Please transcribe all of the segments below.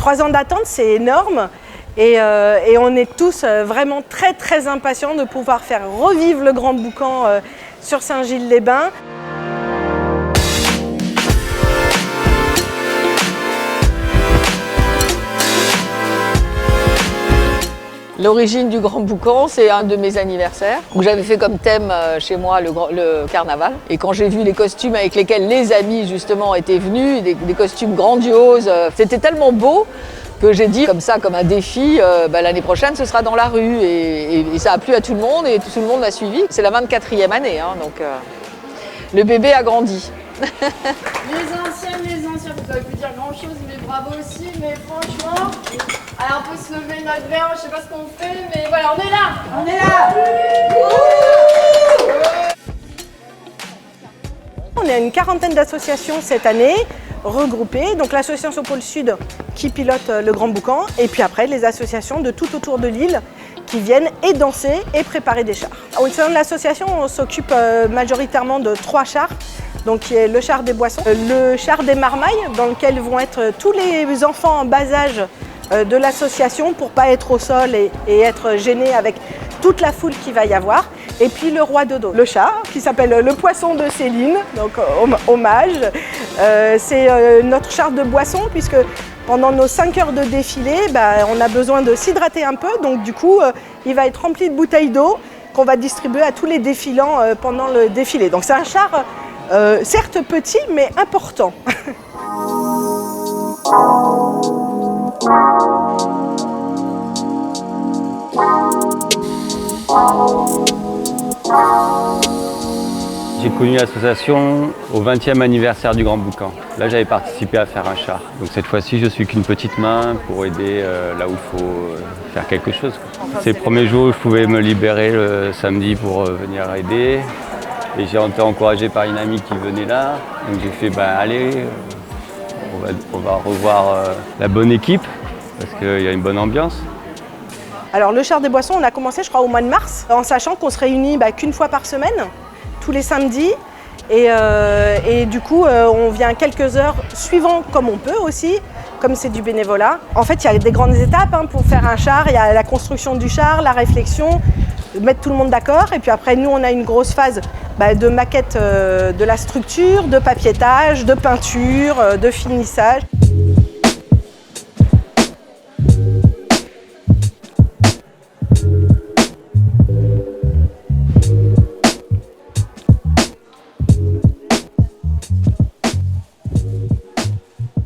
3 ans d'attente, c'est énorme. Et on est tous vraiment très très impatients de pouvoir faire revivre le Grand Boucan sur Saint-Gilles-les-Bains. L'origine du Grand Boucan, c'est un de mes anniversaires où j'avais fait comme thème chez moi le carnaval. Et quand j'ai vu les costumes avec lesquels les amis justement étaient venus, des costumes grandioses, c'était tellement beau que j'ai dit comme ça, comme un défi, l'année prochaine ce sera dans la rue. Et ça a plu à tout le monde et tout le monde m'a suivi. C'est la 24e année, hein, donc le bébé a grandi. Les anciens, vous avez pu dire grand chose, mais bravo aussi, mais franchement, alors on peut se lever notre verre, je sais pas ce qu'on fait, mais voilà, on est là. On est là. On est une quarantaine d'associations cette année, regroupées. Donc l'association Pôle Sud qui pilote le Grand Boucan, et puis après les associations de tout autour de l'île qui viennent et danser et préparer des chars. Au sein de l'association, on s'occupe majoritairement de 3 chars. Donc qui est le char des boissons, le char des marmailles dans lequel vont être tous les enfants en bas âge de l'association pour ne pas être au sol et être gênés avec toute la foule qu'il va y avoir. Et puis le roi dodo, le chat qui s'appelle le poisson de Céline, donc hommage. C'est notre char de boisson puisque pendant nos 5 heures de défilé, on a besoin de s'hydrater un peu. Donc du coup, il va être rempli de bouteilles d'eau qu'on va distribuer à tous les défilants pendant le défilé. Donc c'est un char certes petit, mais important. J'ai connu l'association au 20e anniversaire du Grand Boucan. Là, j'avais participé à faire un char. Donc cette fois-ci, je suis qu'une petite main pour aider là où il faut faire quelque chose. C'est le premier jour où je pouvais me libérer le samedi pour venir aider. Et j'ai été encouragé par une amie qui venait là. Donc j'ai fait, allez, on va revoir la bonne équipe parce qu'il y a une bonne ambiance. Alors le char des boissons, on a commencé je crois au mois de mars, en sachant qu'on se réunit qu'une fois par semaine, tous les samedis. Et du coup, on vient quelques heures, suivant comme on peut aussi, comme c'est du bénévolat. En fait, il y a des grandes étapes pour faire un char. Il y a la construction du char, la réflexion, mettre tout le monde d'accord. Et puis après, nous, on a une grosse phase de maquette de la structure, de papiétage, de peinture, de finissage.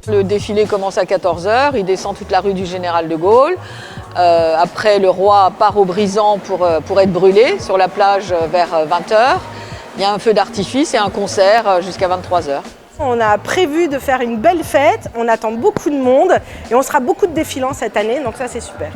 Le défilé commence à 14h, il descend toute la rue du Général de Gaulle. Après, le roi part au brisant pour être brûlé sur la plage vers 20h. Il y a un feu d'artifice et un concert jusqu'à 23h. On a prévu de faire une belle fête, on attend beaucoup de monde et on sera beaucoup de défilants cette année, donc ça c'est super.